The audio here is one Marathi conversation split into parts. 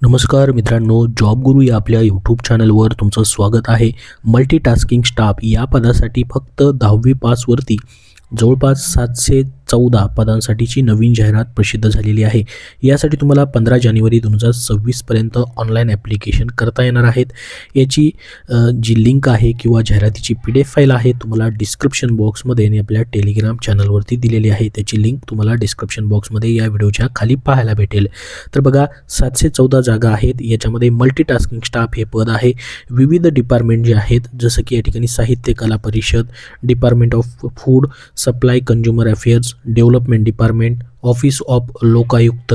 नमस्कार मित्रांनो, जॉब गुरु या आपल्या यूट्यूब चॅनलवर तुमचं स्वागत आहे. मल्टीटास्किंग स्टाफ या पदासाठी फक्त 10वी पासवरती जवळपास 714 पदांसाठीची नवीन जाहिरात प्रसिद्ध झालेली आहे. यासाठी तुम्हाला 15 जानेवारी 2026 पर्यंत ऑनलाईन ॲप्लिकेशन करता येणार आहेत. याची जी लिंक आहे किंवा जाहिरातीची PDF फाईल आहे तुम्हाला डिस्क्रिप्शन बॉक्समध्ये आणि आपल्या टेलिग्राम चॅनलवरती दिलेली आहे. त्याची लिंक तुम्हाला डिस्क्रिप्शन बॉक्समध्ये या व्हिडिओच्या खाली पाहायला भेटेल. तर बघा, 714 जागा आहेत. याच्यामध्ये मल्टीटास्किंग स्टाफ हे पद आहे. विविध डिपार्टमेंट जे आहेत, जसं की या ठिकाणी साहित्य कला परिषद, department of food supply consumer affairs, development department, office of Lokayukta,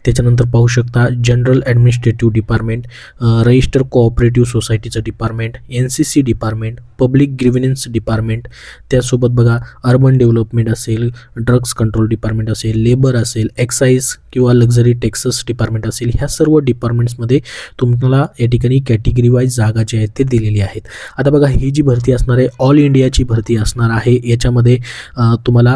त्याच्यानंतर पाहू शकता general administrative department, register cooperative सोसायटीचं department, NCC department, public grievance department, त्यासोबत बघा अर्बन डेव्हलपमेंट असेल, ड्रग्स कंट्रोल डिपार्टमेंट असेल, लेबर असेल, एक्साईज किंवा लक्झरी टॅक्सेस डिपार्टमेंट असेल, ह्या सर्व डिपार्टमेंट्समध्ये तुम्हाला या ठिकाणी कॅटेगरी वाईज जागा जे आहेत ते दिलेली आहेत. आता बघा, ही जी भरती असणार आहे ऑल इंडियाची भरती असणार आहे. याच्यामध्ये तुम्हाला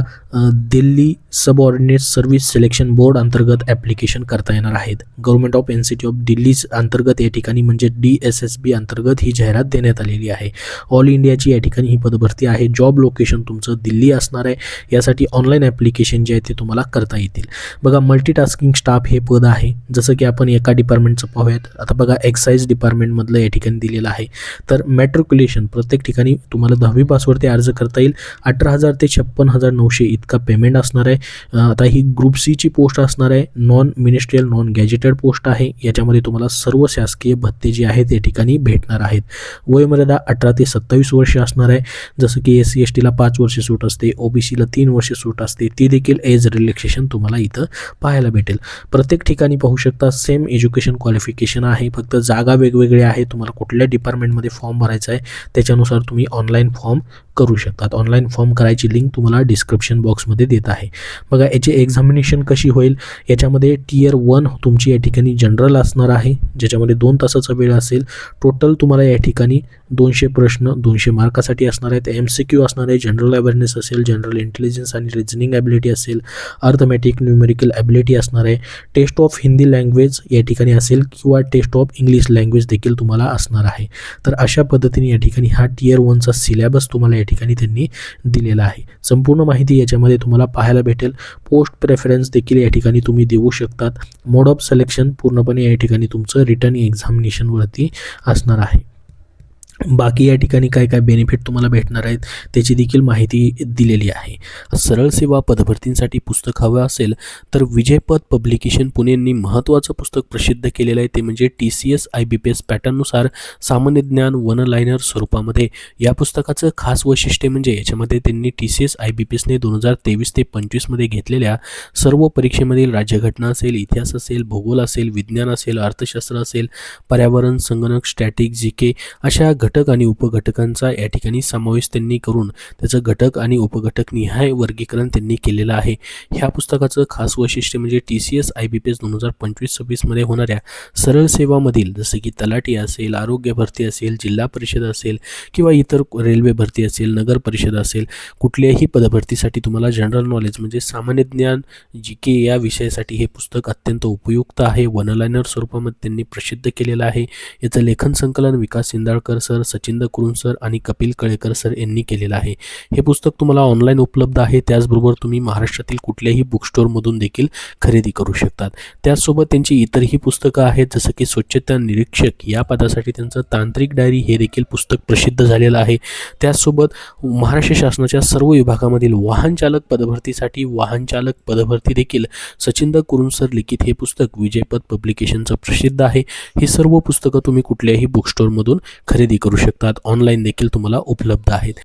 Delhi subordinate service selection board अंतर्गत ॲप्लिकेशन करता येणार आहेत. Government of institute of Delhi अंतर्गत या ठिकाणी म्हणजे DSSB अंतर्गत ही जाहिरात देण्यात आलेली आहे. ऑल इंडियाची या ठिकाणी ही पदभरती आहे. जॉब लोकेशन तुमचं दिल्ली असणार आहे. यासाठी ऑनलाईन ॲप्लिकेशन जे आहे ते तुम्हाला करता येतील. बघा, मल्टीटास्किंग स्टाफ हे पद आहे. जसं की आपण एका डिपार्टमेंटचं पाहूयात. आता बघा, एक्साईज डिपार्टमेंटमधलं या ठिकाणी दिलेलं आहे. तर मॅट्रिक्युलेशन प्रत्येक ठिकाणी तुम्हाला 10वी पासवरती अर्ज करता येईल. 18,000 ते 56,900 इतका पेमेंट असणार आहे. आता ही ग्रुप C ची पोस्ट असणार आहे. Non ministerial non gazetted post आहे. याच्यामध्ये तुम्हाला सर्व शासकीय भत्ते जे आहेत या ठिकाणी भेटणार आहेत. वयोमर्यादा 18 ते 27 वर्ष असणार आहे. जसं की SC STला 5 वर्ष सूट असते, OBCला 3 वर्ष सूट असते. ती देखील एज रिलॅक्सेशन तुम्हाला इथं पाहायला भेटेल. प्रत्येक ठिकाणी पाहू शकता सेम एज्युकेशन क्वालिफिकेशन आहे. फक्त जागा वेगवेगळ्या आहे. तुम्हाला कुठल्या डिपार्टमेंटमध्ये फॉर्म भरायचा आहे त्याच्यानुसार तुम्ही ऑनलाईन फॉर्म करू शकतात. ऑनलाईन फॉर्म करायची लिंक तुम्हाला डिस्क्रिप्शन बॉक्समध्ये देत आहे. बघा, याची एक्झामिनेशन कशी होईल. याच्यामध्ये Tier 1 तुमची या ठिकाणी जनरल असणार आहे, ज्याच्यामध्ये 2 तासाचा वेळ असेल. टोटल तुम्हाला या ठिकाणी 200 प्रश्न 200 मार्कासाठी असणार आहेत. MCQ असणार आहे, जनरल अवेअरनेस असेल, जनरल इंटेलिजन्स आणि रिझनिंग ॲबिलिटी असेल, अर्थमॅटिक न्यूमेरिकल ॲबिलिटी असणार आहे. टेस्ट ऑफ हिंदी लँग्वेज या ठिकाणी असेल किंवा टेस्ट ऑफ इंग्लिश लँग्वेज देखील तुम्हाला असणार आहे. तर अशा पद्धतीने या ठिकाणी हा Tier 1चा सिलेबस तुम्हाला या ठिकाणी त्यांनी दिलेला आहे. संपूर्ण माहिती याच्यामध्ये तुम्हाला पाहायला भेटेल. पोस्ट प्रेफरन्स देखील या ठिकाणी तुम्ही देऊ शकतात. मोड ऑफ सिलेक्शन पूर्णपणे या ठिकाणी तुमचं रिटर्न एक्झामिनेशनवरती असणार आहे. बाकी या ठिकाणी काय काय बेनिफिट तुम्हाला भेटणार आहेत त्याची देखील माहिती दिलेली आहे. सरळ सेवा पदभरतींसाठी पुस्तक हवं असेल तर विजयपथ पब्लिकेशन पुणे यांनी महत्त्वाचं पुस्तक प्रसिद्ध केलेलं आहे. ते म्हणजे TCS IBPS पॅटर्ननुसार सामान्य ज्ञान वन लायनर स्वरूपामध्ये. या पुस्तकाचं खास वैशिष्ट्य म्हणजे याच्यामध्ये त्यांनी TCS IBPSने 2023 ते 25मध्ये घेतलेल्या सर्व परीक्षेमधील राज्यघटना असेल, इतिहास असेल, भूगोल असेल, विज्ञान असेल, अर्थशास्त्र असेल, पर्यावरण, संगणक, स्टॅटिक, GK अशा घटक आणि उपघटकांचा या ठिकाणी समावेश त्यांनी करून त्याचं घटक आणि उपघटक निहाय वर्गीकरण त्यांनी केलेलं आहे. ह्या पुस्तकाचं खास वैशिष्ट्य म्हणजे TCS IBPS 2025-26 मध्ये होणाऱ्या सरळ सेवामधील जसं की तलाठी असेल, आरोग्य भरती असेल, जिल्हा परिषद असेल किंवा इतर रेल्वे भरती असेल, नगर परिषद असेल, कुठल्याही पदभरतीसाठी तुम्हाला जनरल नॉलेज म्हणजे सामान्य ज्ञान GK या विषयासाठी हे पुस्तक अत्यंत उपयुक्त आहे. वनलायनर स्वरूपामध्ये त्यांनी प्रसिद्ध केलेलं आहे. याचं लेखन संकलन विकास सिंदाळकर सर, सचिंद्र कुरुन सर आणि कपिल कळेकर सर यांनी केलेलं आहे. हे पुस्तक तुम्हाला ऑनलाईन उपलब्ध आहे. त्याचबरोबर तुम्ही महाराष्ट्रातील कुठल्याही बुक स्टोअरमधून देखील खरेदी करू शकतात. त्याचसोबत त्यांची इतरही पुस्तकं आहेत, जसं की स्वच्छता निरीक्षक या पदासाठी त्यांचं तांत्रिक डायरी हे देखील पुस्तक प्रसिद्ध झालेलं आहे. त्याचसोबत महाराष्ट्र शासनाच्या सर्व विभागामधील वाहन चालक पदभरतीसाठी वाहन चालक पदभरती देखील सचिंद्र कुरुन सर लिखित हे पुस्तक विजयपथ पब्लिकेशनचं प्रसिद्ध आहे. ही सर्व पुस्तकं तुम्ही कुठल्याही बुक स्टोअरमधून खरेदी करू शकतात. ऑनलाईन देखील तुम्हाला उपलब्ध आहेत.